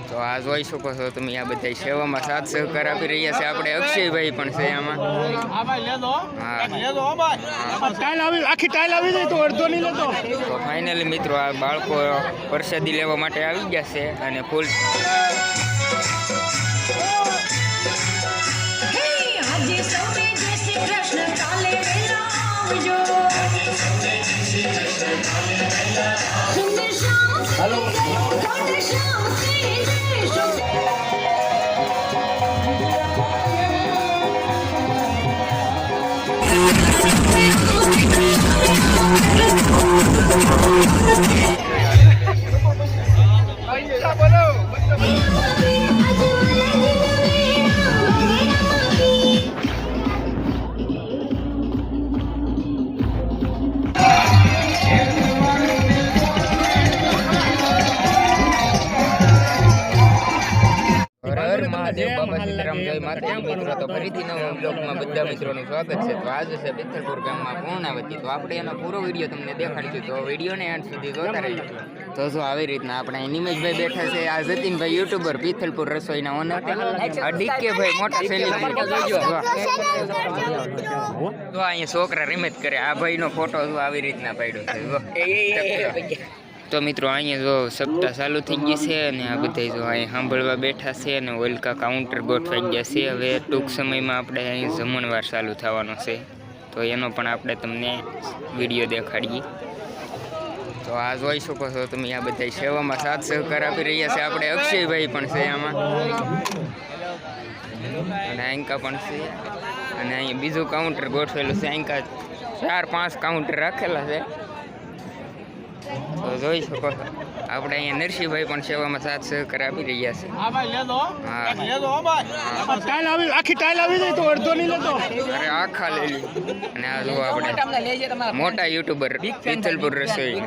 તો આ જોઈ શકો છો તમે આ બધા સેવામાં સાથ સહકાર આપી રહ્યા છે આપણે અક્ષયભાઈ પણ છે આમાં તો ફાઇનલી મિત્રો આ બાળકો પ્રસાદી લેવા માટે આવી ગયા છે અને ફૂલ મિત્રો તો ફરીથી નવા બ્લોગમાં બધા મિત્રોનું સ્વાગત છે. તો આજે છે પિથલપુર ગામમાં પૂર્ણાવતી. તો આપણે એનો પૂરો વિડીયો તમને દેખાડીશું, તો વિડીયોને એન્ડ સુધી જોતા રહેજો. તો જો આવી રીતના આપણે નિમેશભાઈ બેઠા છે, આ જતીનભાઈ યુટ્યુબર પિથલપુર રસોઈના ઓનર, આ ડીકેભાઈ મોટા સેલિબ્રિટી. તો અહીંયા છોકરા રિમેજ કરે, આ ભાઈનો ફોટો જો આવી રીતના પાડ્યો છે. તો મિત્રો અહીંયા જો સપ્તાહ ચાલુ થઈ ગઈ છે અને આ બધા જો અહીં સાંભળવા બેઠા છે અને ઓલકા કાઉન્ટર ગોઠવાઈ ગયા છે. હવે ટૂંક સમયમાં આપણે અહીં જમણવાર ચાલુ થવાનો છે, તો એનો પણ આપણે તમને વિડીયો દેખાડીએ. તો આ જોઈ શકો છો તમે આ બધા સેવામાં સાથ સહકાર આપી રહ્યા છે આપણે અક્ષયભાઈ પણ છે આમાં અને આંકા પણ છે. અને અહીંયા બીજું કાઉન્ટર ગોઠવેલું છે, આંકા 4-5 કાઉન્ટર રાખેલા છે. તો જોઈ શકો છો આપણે અહીંયા નરસિંહભાઈ પણ સેવામાં સાથ સહકાર આપી રહ્યા છે. અરે આખા લઈ લી. અને આ જો આપણે મોટા યુટ્યુબર પિથલપુર રસોઈ.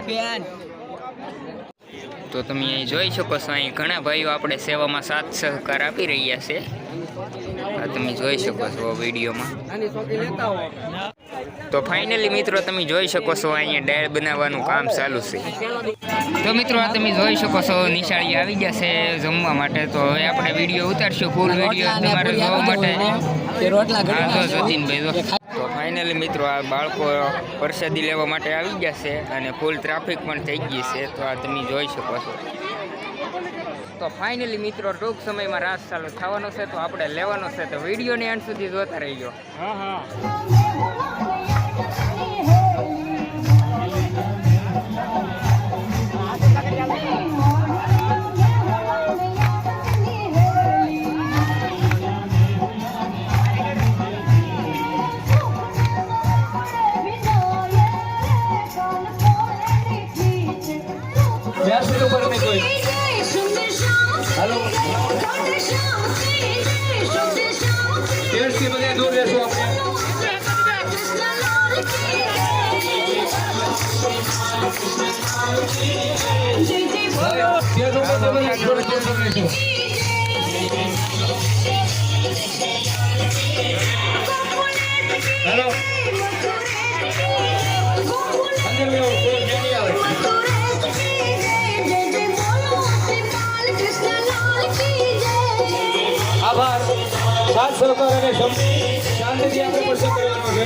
તો તમે અહીં જોઈ શકો છો અહીં ઘણા ભાઈઓ આપણે સેવામાં સાથ સહકાર આપી રહ્યા છે. આ તમે જોઈ શકો છો વિડીયોમાં. તો ફાઇનલી મિત્રો તમે જોઈ શકો છો અહીંયા ડાળ બનાવવાનું કામ ચાલુ છે. તો મિત્રો આ તમે જોઈ શકો છો નિશાળી આવી ગયા છે જમવા માટે. તો હવે આપણે વિડીયો ઉતારશું, ફૂલ વિડીયો તમારે જોવા માટે. હા જો જતીનભાઈ. તો ફાઇનલી મિત્રો આ બાળકો પ્રસાદી લેવા માટે આવી ગયા છે અને ફૂલ ટ્રાફિક પણ થઈ ગઈ છે. તો આ તમે જોઈ શકો છો. તો ફાઇનલી મિત્રો ટૂંક સમયમાં રાસ ચાલુ થવાનો છે, તો આપણે લેવાનો છે. તો વિડીયોને એન્ડ સુધી જોતા રહીજો. हेलो पेड़ के बगैर दूर बैठो हेलो आभार साथ सहकार અને શાંતિથી આપણે પ્રસાદ કરવાનો છે.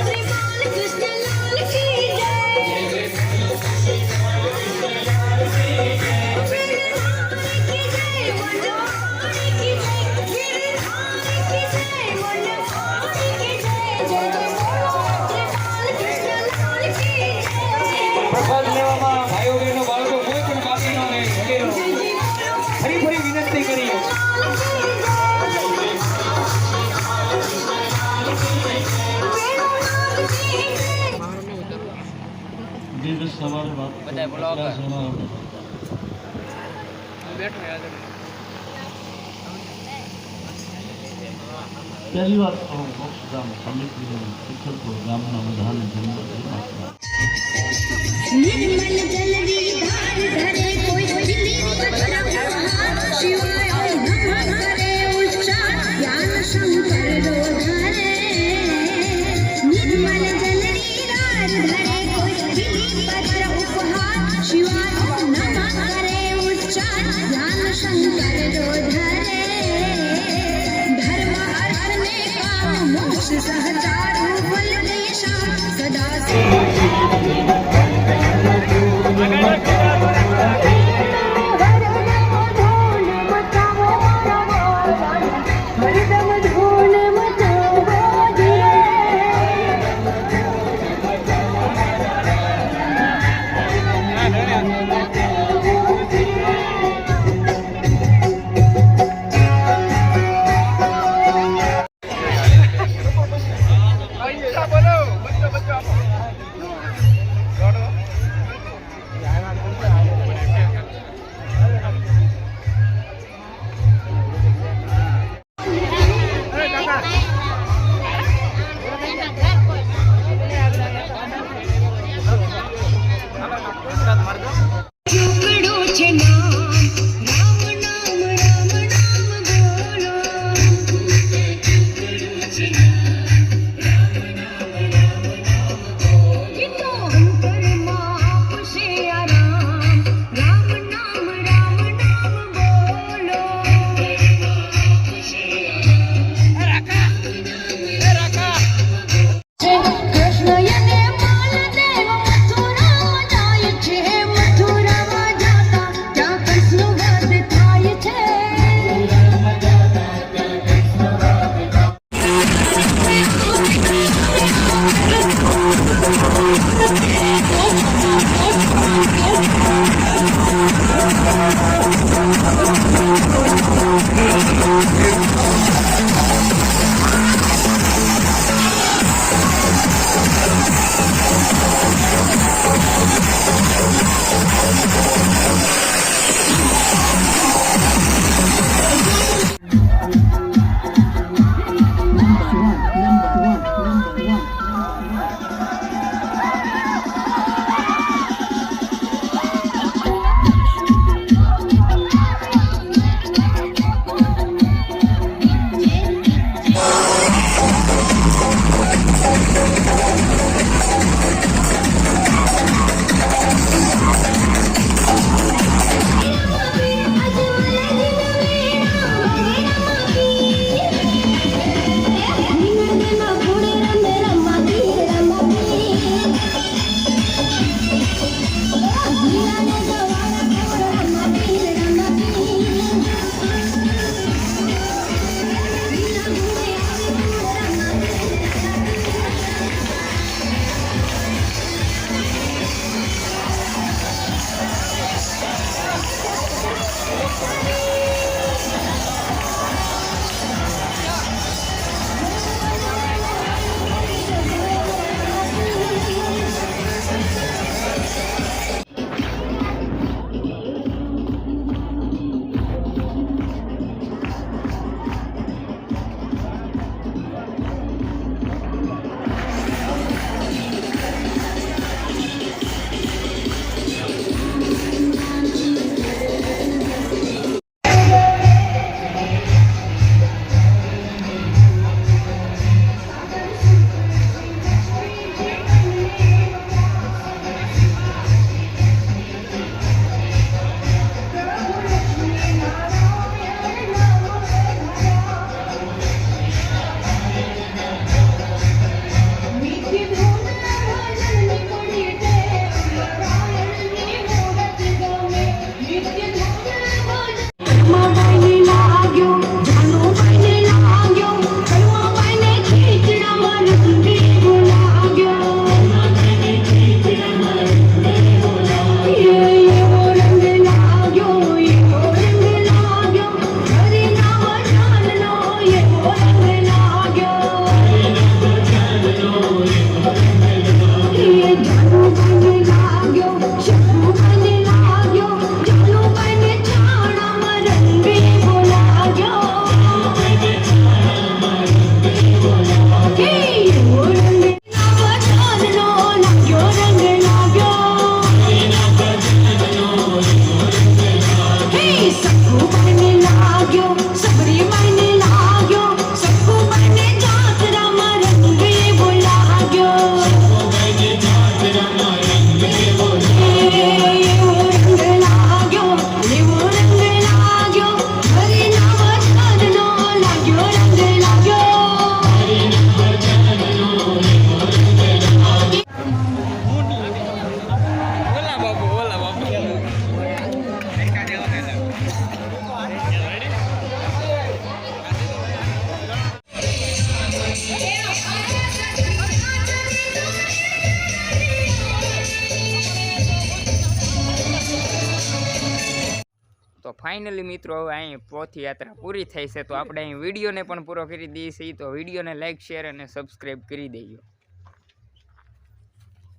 પ્રસાદ લેવામાં ભાઈઓ બહેનો બાળકો કોઈ પણ બાકી ન રહે. ફરી ફરી વિનંતી કરીએ. पहली बात मोक्षधाम समिति પિથલપુર ગામના બધાને निर्मल जल विधान धरे कोई दिली पत्र शिवाय ओम नमः करे उच्चार ज्ञान शंकर रो धरे निर्मल जल विधान धरे कोई दिली पत्र उपहार મોક્ષ સહચારું ફલ દેશા સદા ચોપડો છે નામ રામ નામ રામ નામ બોલો તો ફાઇનલી મિત્રો હવે અહીં પદયાત્રા પૂરી થઈ છે તો આપણે અહીં વિડીયોને પણ પૂરો કરી દઈએ છીએ. તો વિડીયોને લાઇક શેર અને સબસ્ક્રાઈબ કરી દેજો.